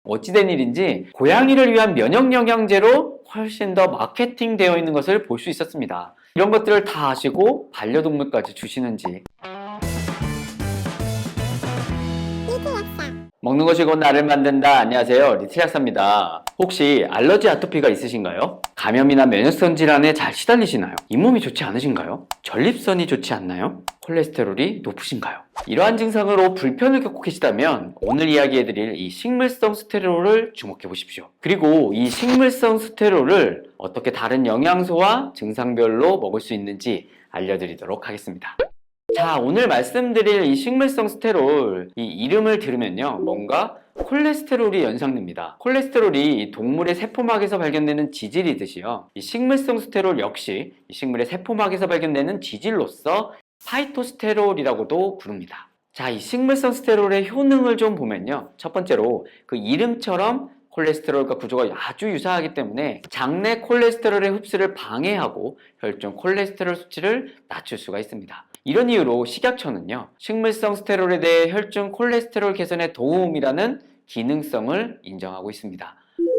어찌된 일인지 고양이를 위한 면역 영양제로 훨씬 더 마케팅되어 있는 것을 볼 수 있었습니다. 이런 것들을 다 아시고 반려동물까지 주시는지. 먹는 것이 곧 나를 만든다. 안녕하세요, 리틀약사입니다. 혹시 알러지 아토피가 있으신가요? 감염이나 면역성 질환에 잘 시달리시나요? 잇몸이 좋지 않으신가요? 전립선이 좋지 않나요? 콜레스테롤이 높으신가요? 이러한 증상으로 불편을 겪고 계시다면 오늘 이야기해드릴 이 식물성 스테롤을 주목해 보십시오. 그리고 이 식물성 스테롤을 어떻게 다른 영양소와 증상별로 먹을 수 있는지 알려드리도록 하겠습니다. 자, 오늘 말씀드릴 이 식물성 스테롤, 이 이름을 들으면요, 뭔가 콜레스테롤이 연상됩니다. 콜레스테롤이 동물의 세포막에서 발견되는 지질이듯이요, 이 식물성 스테롤 역시 이 식물의 세포막에서 발견되는 지질로서 파이토스테롤이라고도 부릅니다. 자, 이 식물성 스테롤의 효능을 좀 보면요, 첫 번째로 그 이름처럼 콜레스테롤과 구조가 아주 유사하기 때문에 장내 콜레스테롤의 흡수를 방해하고 혈중 콜레스테롤 수치를 낮출 수가 있습니다. 이런 이유로 식약처는요, 식물성 스테롤에 대해 혈중 콜레스테롤 개선에 도움이라는 기능성을 인정하고 있습니다.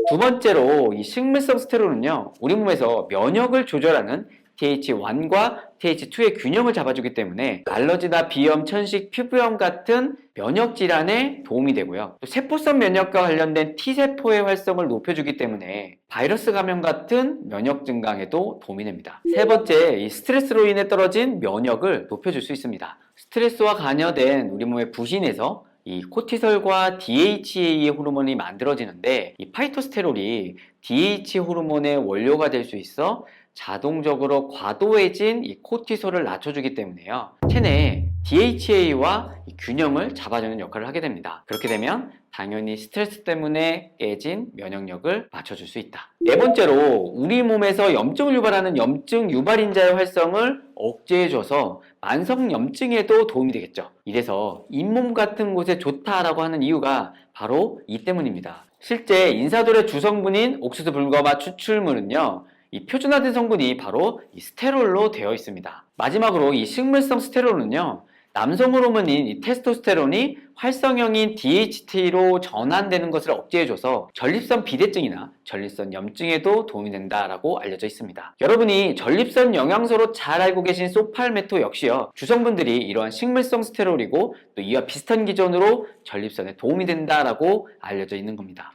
두 번째로 이 식물성 스테롤은요, 우리 몸에서 면역을 조절하는 TH1과 TH2의 균형을 잡아주기 때문에 알러지나 비염, 천식, 피부염 같은 면역 질환에 도움이 되고요. 또 세포성 면역과 관련된 T세포의 활성을 높여주기 때문에 바이러스 감염 같은 면역 증강에도 도움이 됩니다. 세 번째, 이 스트레스로 인해 떨어진 면역을 높여줄 수 있습니다. 스트레스와 관여된 우리 몸의 부신에서 이 코티솔과 DHEA 호르몬이 만들어지는데 이 파이토스테롤이 DHE 호르몬의 원료가 될 수 있어 자동적으로 과도해진 이 코티솔을 낮춰주기 때문에요, 체내에 DHEA와 균형을 잡아주는 역할을 하게 됩니다. 그렇게 되면 당연히 스트레스 때문에 깨진 면역력을 맞춰줄 수 있다. 네 번째로, 우리 몸에서 염증을 유발하는 염증 유발인자의 활성을 억제해줘서 만성염증에도 도움이 되겠죠. 이래서 잇몸 같은 곳에 좋다라고 하는 이유가 바로 이 때문입니다. 실제 인사돌의 주성분인 옥수수 불과맛 추출물은요, 이 표준화된 성분이 바로 이 스테롤로 되어 있습니다. 마지막으로 이 식물성 스테롤은요, 남성 호르몬인 이 테스토스테론이 활성형인 DHT로 전환되는 것을 억제해줘서 전립선 비대증이나 전립선 염증에도 도움이 된다라고 알려져 있습니다. 여러분이 전립선 영양소로 잘 알고 계신 소팔메토 역시요, 주성분들이 이러한 식물성 스테롤이고 또 이와 비슷한 기전으로 전립선에 도움이 된다라고 알려져 있는 겁니다.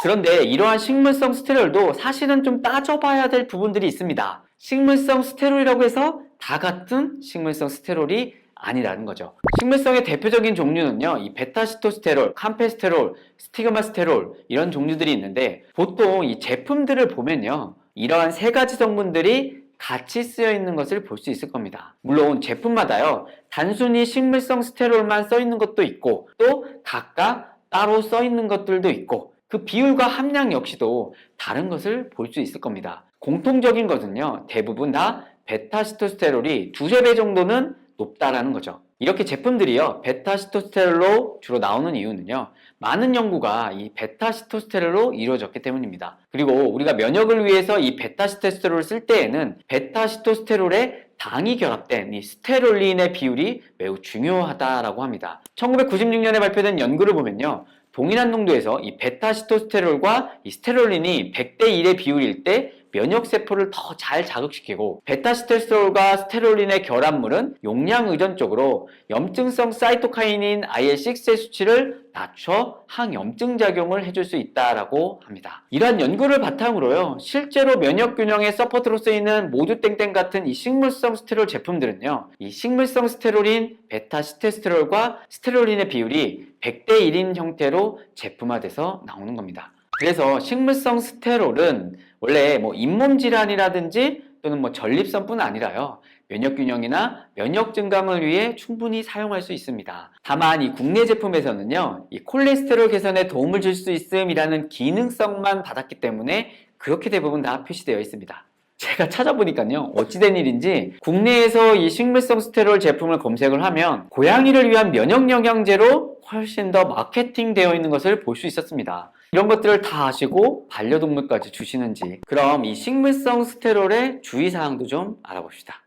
그런데 이러한 식물성 스테롤도 사실은 좀 따져봐야 될 부분들이 있습니다. 식물성 스테롤이라고 해서 다 같은 식물성 스테롤이 아니라는 거죠. 식물성의 대표적인 종류는요, 이 베타시토스테롤, 캄페스테롤, 스티그마스테롤 이런 종류들이 있는데, 보통 이 제품들을 보면요, 이러한 세 가지 성분들이 같이 쓰여 있는 것을 볼 수 있을 겁니다. 물론 제품마다요, 단순히 식물성 스테롤만 써 있는 것도 있고 또 각각 따로 써 있는 것들도 있고, 그 비율과 함량 역시도 다른 것을 볼 수 있을 겁니다. 공통적인 것은요, 대부분 다 베타시토스테롤이 두세 배 정도는 높다라는 거죠. 이렇게 제품들이요, 베타시토스테롤로 주로 나오는 이유는요, 많은 연구가 이 베타시토스테롤로 이루어졌기 때문입니다. 그리고 우리가 면역을 위해서 이 베타시토스테롤을 쓸 때에는 베타시토스테롤에 당이 결합된 이 스테롤린의 비율이 매우 중요하다라고 합니다. 1996년에 발표된 연구를 보면요, 동일한 농도에서 이 베타시토스테롤과 이 스테롤린이 100대 1의 비율일 때 면역세포를 더 잘 자극시키고, 베타시토스테롤과 스테롤린의 결합물은 용량 의존적으로 염증성 사이토카인인 IL-6의 수치를 낮춰 항염증 작용을 해줄 수 있다라고 합니다. 이러한 연구를 바탕으로요, 실제로 면역균형의 서포트로 쓰이는 모두땡땡 같은 이 식물성 스테롤 제품들은요, 이 식물성 스테롤인 베타시토스테롤과 스테롤린의 비율이 100대 1인 형태로 제품화돼서 나오는 겁니다. 그래서 식물성 스테롤은 원래 잇몸 질환이라든지 또는 전립선뿐 아니라요, 면역균형이나 면역 증강을 위해 충분히 사용할 수 있습니다. 다만 이 국내 제품에서는요, 이 콜레스테롤 개선에 도움을 줄 수 있음이라는 기능성만 받았기 때문에 그렇게 대부분 다 표시되어 있습니다. 제가 찾아보니까요, 어찌된 일인지 국내에서 이 식물성 스테롤 제품을 검색을 하면 고양이를 위한 면역 영양제로 훨씬 더 마케팅되어 있는 것을 볼 수 있었습니다. 이런 것들을 다 아시고 반려동물까지 주시는지, 그럼 이 식물성 스테롤의 주의사항도 좀 알아봅시다.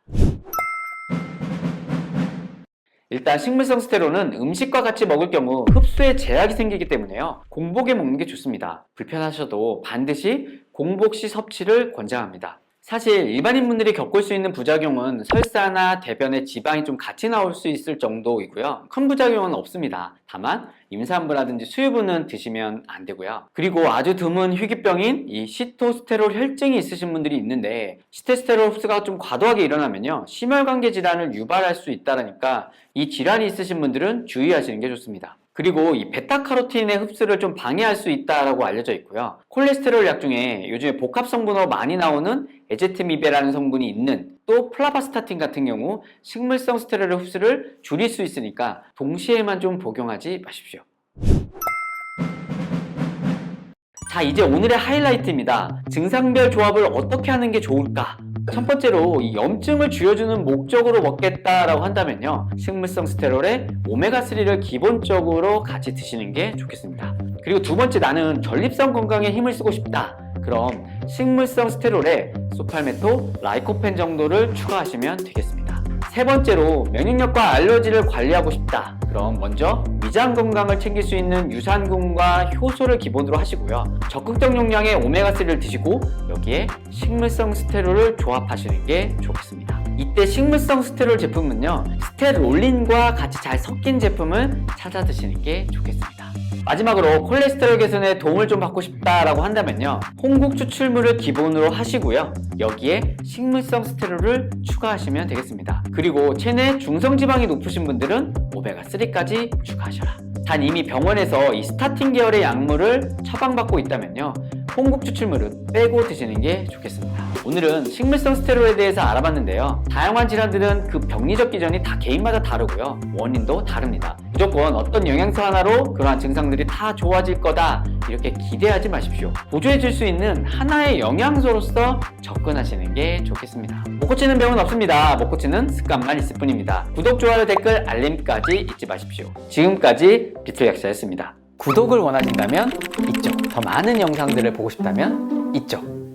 일단 식물성 스테롤은 음식과 같이 먹을 경우 흡수에 제약이 생기기 때문에요. 공복에 먹는 게 좋습니다. 불편하셔도 반드시 공복 시 섭취를 권장합니다. 사실 일반인분들이 겪을 수 있는 부작용은 설사나 대변에 지방이 좀 같이 나올 수 있을 정도이고요. 큰 부작용은 없습니다. 다만 임산부라든지 수유부는 드시면 안 되고요. 그리고 아주 드문 희귀병인 이 시토스테롤 혈증이 있으신 분들이 있는데 시토스테롤 흡수가 좀 과도하게 일어나면요. 심혈관계 질환을 유발할 수 있다니까 이 질환이 있으신 분들은 주의하시는 게 좋습니다. 그리고 이 베타카로틴의 흡수를 좀 방해할 수 있다고 알려져 있고요. 콜레스테롤 약 중에 요즘에 복합 성분으로 많이 나오는 에제트미베라는 성분이 있는 또 플라바스타틴 같은 경우 식물성 스테롤 흡수를 줄일 수 있으니까 동시에만 좀 복용하지 마십시오. 자, 이제 오늘의 하이라이트입니다. 증상별 조합을 어떻게 하는 게 좋을까? 첫 번째로 이 염증을 줄여주는 목적으로 먹겠다라고 한다면요. 식물성 스테롤에 오메가3를 기본적으로 같이 드시는 게 좋겠습니다. 그리고 두 번째, 나는 전립선 건강에 힘을 쓰고 싶다. 그럼 식물성 스테롤에 소팔메토, 라이코펜 정도를 추가하시면 되겠습니다. 세 번째로 면역력과 알러지를 관리하고 싶다. 그럼 먼저 위장 건강을 챙길 수 있는 유산균과 효소를 기본으로 하시고요. 적극적 용량의 오메가3를 드시고 여기에 식물성 스테롤을 조합하시는 게 좋겠습니다. 이때 식물성 스테롤 제품은요, 스테롤린과 같이 잘 섞인 제품을 찾아 드시는 게 좋겠습니다. 마지막으로 콜레스테롤 개선에 도움을 좀 받고 싶다라고 한다면요, 홍국 추출물을 기본으로 하시고요, 여기에 식물성 스테롤을 추가하시면 되겠습니다. 그리고 체내 중성지방이 높으신 분들은 오메가3까지 추가하셔라. 단 이미 병원에서 이 스타틴 계열의 약물을 처방받고 있다면요, 홍국 추출물은 빼고 드시는 게 좋겠습니다. 오늘은 식물성 스테롤에 대해서 알아봤는데요. 다양한 질환들은 그 병리적 기전이 다 개인마다 다르고요. 원인도 다릅니다. 무조건 어떤 영양소 하나로 그러한 증상들이 다 좋아질 거다 이렇게 기대하지 마십시오. 보조해줄 수 있는 하나의 영양소로서 접근하시는 게 좋겠습니다. 못 고치는 병은 없습니다. 못 고치는 습관만 있을 뿐입니다. 구독, 좋아요, 댓글, 알림까지 잊지 마십시오. 지금까지 비틀약사였습니다. 구독을 원하신다면 이쪽, 더 많은 영상들을 보고 싶다면 이쪽.